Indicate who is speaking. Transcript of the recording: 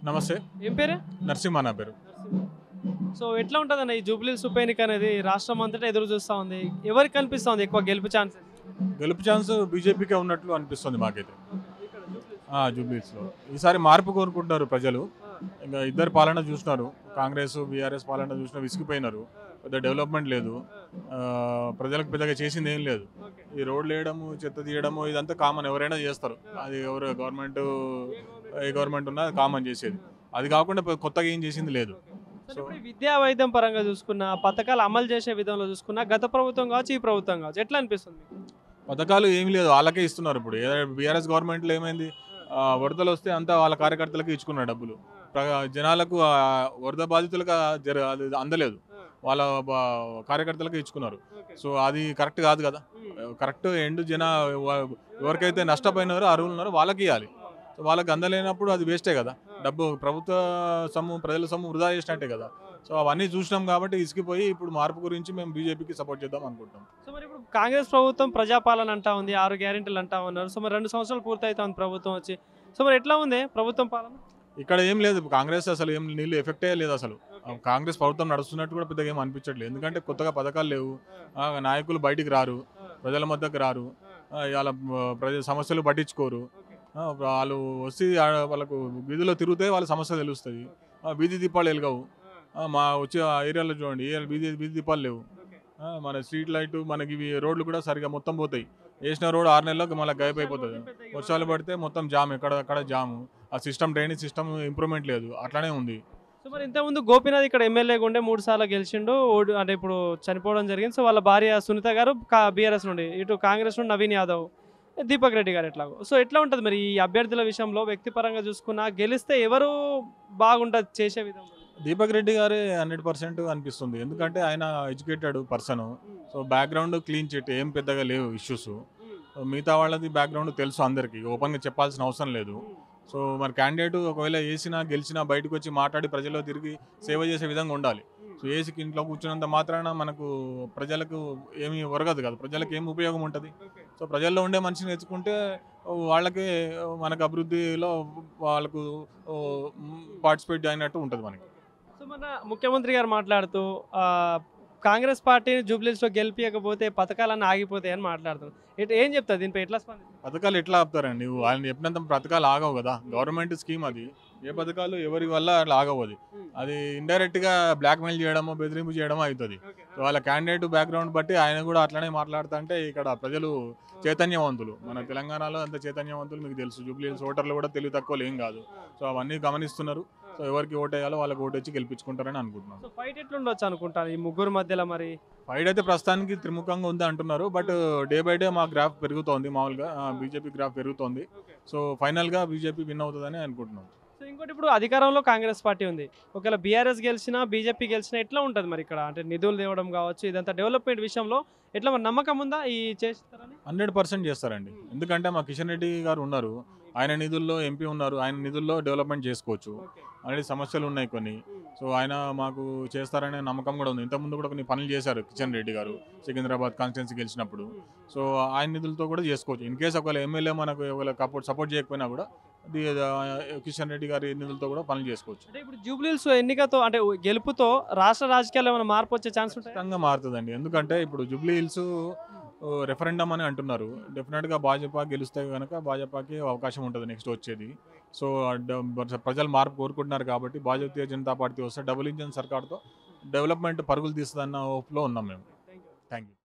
Speaker 1: నమస్తే.
Speaker 2: ఏం పేరు?
Speaker 1: నరసింహ నా పేరు.
Speaker 2: సో ఎట్లా ఉంటుందన్న ఈ జూబ్లీహిల్స్ ఉప ఎన్నిక అనేది రాష్ట్రం అంతటా ఎదురు చూస్తూ ఉంది. ఎవరికి కనిపిస్తుంది ఎక్కువ గెలుపు ఛాన్స్?
Speaker 1: గెలుపు ఛాన్స్ బీజేపీకే ఉన్నట్లు అనిపిస్తుంది మాకైతే. జూబ్లీహిల్స్లో ఈసారి మార్పు కోరుకుంటున్నారు ప్రజలు. ఇంకా ఇద్దరు పాలన చూసినారు, కాంగ్రెస్ బీఆర్ఎస్ పాలన చూసినా విసిగిపోయినారు. పెద్ద డెవలప్మెంట్ లేదు, ప్రజలకు పెద్దగా చేసింది ఏం లేదు. ఈ రోడ్లు వేయడము, చెత్త తీయడము ఇదంతా కామన్, ఎవరైనా చేస్తారు. అది ఎవరు ఏ గవర్నమెంట్ ఉన్నా కామన్ చేసేది. అది కాకుండా కొత్తగా ఏం చేసింది లేదు.
Speaker 2: విద్యా వైద్యం పరంగా చూసుకున్న పథకాలు అమలు చేసే విధంలో చూసుకున్న గత ప్రభుత్వం కావచ్చు, ఈ ప్రభుత్వం కావచ్చు, ఎట్లా అనిపిస్తుంది?
Speaker 1: పథకాలు ఏమి లేదు, వాళ్ళకే ఇస్తున్నారు. ఇప్పుడు బీఆర్ఎస్ గవర్నమెంట్లో ఏమైంది, వరదలు వస్తే అంతా వాళ్ళ కార్యకర్తలకు ఇచ్చుకున్నారు డబ్బులు. జనాలకు వరద బాధితులకు అది అందలేదు, వాళ్ళ కార్యకర్తలకు ఇచ్చుకున్నారు. సో అది కరెక్ట్ కాదు కదా. కరెక్ట్ ఎవరికైతే నష్టపోయినారో అర్హులు ఉన్నారో వాళ్ళకి ఇవ్వాలి. సో వాళ్ళకి అందలేనప్పుడు అది వేస్టే కదా. డబ్బు ప్రభుత్వ సొమ్ము, ప్రజల సొమ్ము వృధా చేసినట్టే కదా. సో అవన్నీ చూసినాం కాబట్టి ఇసుకిపోయి ఇప్పుడు మార్పు గురించి మేము బీజేపీకి సపోర్ట్ చేద్దాం అనుకుంటాం.
Speaker 2: సో మరి ఇప్పుడు కాంగ్రెస్ ప్రభుత్వం ప్రజాపాలన అంటా ఉంది, 6 గ్యారెంటీలు అంటా ఉన్నారు. సో మరి 2 సంవత్సరాలు పూర్తయితా ఉంది ప్రభుత్వం వచ్చి. సో మరి ఎట్లా ఉంది ప్రభుత్వం పాలన?
Speaker 1: ఇక్కడ ఏం లేదు, కాంగ్రెస్ అసలు ఏం నీళ్ళు ఎఫెక్టే లేదు. అసలు కాంగ్రెస్ ప్రభుత్వం నడుస్తున్నట్టు కూడా పెద్దగా ఏం అనిపించట్లేదు. ఎందుకంటే కొత్తగా పథకాలు లేవు, నాయకులు బయటికి రారు, ప్రజల మధ్యకు రారు, వాళ్ళ ప్రజల సమస్యలు పట్టించుకోరు. వాళ్ళు వచ్చి వాళ్ళకు వీధిలో తిరిగితే వాళ్ళ సమస్య తెలుస్తుంది. వీధి దీపాలు వెలగవు. మా వచ్చే ఏరియాలో చూడండి, వీధి దీపాలు లేవు. మన స్ట్రీట్ లైట్, మనకి ఇవి రోడ్లు కూడా సరిగా మొత్తం పోతాయి. వేసిన రోడ్ 6 నెలలకు మళ్ళీ గాయప్ అయిపోతుంది. వర్షాలు పడితే మొత్తం జామ్, ఎక్కడక్కడ జాము. ఆ సిస్టమ్, డ్రైనేజ్ సిస్టమ్ ఇంప్రూవ్మెంట్ లేదు, అట్లానే ఉంది.
Speaker 2: సో మరి ఇంతకుముందు గోపీనాథ్ ఇక్కడ ఎమ్మెల్యేగా ఉండే 3 సార్లు గెలిచిండు, అంటే ఇప్పుడు చనిపోవడం జరిగింది. సో వాళ్ళ భార్య సునీత గారు బీఆర్ఎస్ నుండి, ఇటు కాంగ్రెస్ నుండి నవీన్ యాదవ్, దీపక్ రెడ్డి గారు ఎట్లాగో. సో ఎట్లా ఉంటుంది మరి ఈ అభ్యర్థుల విషయంలో వ్యక్తిపరంగా చూసుకున్నా గెలిస్తే ఎవరు బాగుంటుంది చేసే విధంగా?
Speaker 1: దీపక్ రెడ్డి గారే 100% అనిపిస్తుంది. ఎందుకంటే ఆయన educated person. So background clean chit, ఏం పెద్దగా లేవు ఇష్యూస్. మిగతా వాళ్ళది బ్యాక్గ్రౌండ్ తెలుసు అందరికీ, ఓపెన్గా చెప్పాల్సిన అవసరం లేదు. సో మరి క్యాండిడేట్ ఒకవేళ వేసినా గెలిచినా బయటకు వచ్చి మాట్లాడి ప్రజల్లో తిరిగి సేవ చేసే విధంగా ఉండాలి. సో ఏసీకి ఇంట్లో కూర్చున్నంత మాత్రాన మనకు ప్రజలకు ఏమీ ఒరగదు కదా, ప్రజలకు ఏం ఉపయోగం ఉంటుంది. సో ప్రజల్లో ఉండే మనిషిని తెచ్చుకుంటే వాళ్ళకి మనకు అభివృద్ధిలో వాళ్ళకు పార్టిసిపేట్ అయినట్టు ఉంటుంది మనకి.
Speaker 2: సో మన ముఖ్యమంత్రి గారు మాట్లాడుతూ కాంగ్రెస్ పార్టీని జూబ్లీహిల్స్లో గెలిపించకపోతే పథకాలన్నీ ఆగిపోతాయి అని మాట్లాడుతున్నారు. ఏం చెప్తారు దీనిపై? ఎట్లా స్పందిస్తారు?
Speaker 1: పథకాలు ఎట్లా ఆపుతారండి? ఆయన చెప్పినంత పథకాలు ఆగవు కదా, గవర్నమెంట్ స్కీమ్ అది. ఏ పథకాలు ఎవరి వల్ల అట్లా ఆగవు. అది ఇండైరెక్ట్గా బ్లాక్మెయిల్ చేయడమో బెదిరింపు చేయడమో అవుతుంది. వాళ్ళ క్యాండిడేట్ బ్యాక్గ్రౌండ్ బట్టి ఆయన కూడా అట్లనే మాట్లాడుతూ అంటే ఇక్కడ ప్రజలు చైతన్యవంతులు, మన తెలంగాణలో అంత చైతన్యవంతులు మీకు తెలుసు. జూబ్లీహిల్స్ ఓటర్లు కూడా తెలివి తక్కువలు ఏం కాదు. సో అవన్నీ గమనిస్తున్నారు. సో ఎవరికి ఓటు వేయాలో వాళ్ళకి ఓటు వచ్చి గెలిపించుకుంటారని అనుకుంటున్నాను.
Speaker 2: ఫైట్ ఎట్లుండొచ్చు అనుకుంటాను ఈ ముగ్గురు మధ్యలో? మరి
Speaker 1: ఫైట్ అయితే ప్రస్తుతానికి త్రిముఖంగా ఉంది అంటున్నారు. బట్ డే బై డే మా గ్రాఫ్ పెరుగుతోంది, మామూలుగా బీజేపీ గ్రాఫ్ పెరుగుతోంది. సో ఫైనల్గా బీజేపీ విన్ అవుతుందని అనుకుంటున్నాం.
Speaker 2: సో ఇంకోటి, ఇప్పుడు అధికారంలో కాంగ్రెస్ పార్టీ ఉంది, ఒకవేళ బీఆర్ఎస్ గెలిచినా బీజేపీ గెలిచినా ఎట్లా ఉంటుంది మరి ఇక్కడ? అంటే నిధులు తేవడం కావచ్చు, ఇదంతా డెవలప్మెంట్ విషయంలో ఎట్లా మరి నమ్మకం ఉందా ఈ చేస్తారని?
Speaker 1: 100% చేస్తారండి. ఎందుకంటే మా కిషన్ రెడ్డి గారు ఉన్నారు, ఆయన నిధుల్లో ఎంపీ ఉన్నారు, ఆయన నిధుల్లో డెవలప్మెంట్ చేసుకోవచ్చు. ఆల్రెడీ సమస్యలు ఉన్నాయి కొన్ని. సో ఆయన మాకు చేస్తారనే నమ్మకం కూడా ఉంది. ఇంతకుముందు కూడా కొన్ని పనులు చేశారు కిషన్ రెడ్డి గారు సికింద్రాబాద్ కాన్స్టిట్యున్సీ గెలిచినప్పుడు. సో ఆయన నిధులతో కూడా చేసుకోవచ్చు. ఇన్ కేసు ఒకవేళ ఎమ్మెల్యే మనకు సపోర్ట్ చేయకపోయినా కూడా కిషన్ రెడ్డి గారి నిధులతో కూడా పనులు చేసుకోవచ్చు.
Speaker 2: అంటే ఇప్పుడు జూబ్లీహిల్స్ ఎన్నికతో, అంటే గెలుపుతో రాష్ట్ర రాజకీయాల్లో ఏమైనా మార్పు వచ్చే ఛాన్స్ ఉంటుంది?
Speaker 1: ఖచ్చితంగా మారుతుందండి. ఎందుకంటే ఇప్పుడు జూబ్లీహిల్స్ రెఫరెండం అని అంటున్నారు. డెఫినెట్గా భాజపా గెలిస్తే కనుక భాజపాకి అవకాశం ఉంటుంది నెక్స్ట్ వచ్చేది. సో ప్రజలు మార్పు కోరుకుంటున్నారు కాబట్టి భారతీయ జనతా పార్టీ వస్తే డబుల్ ఇంజన్ సర్కార్తో డెవలప్మెంట్ పరుగులు తీస్తుందన్న హోప్లో ఉన్నాం మేము. Thank you.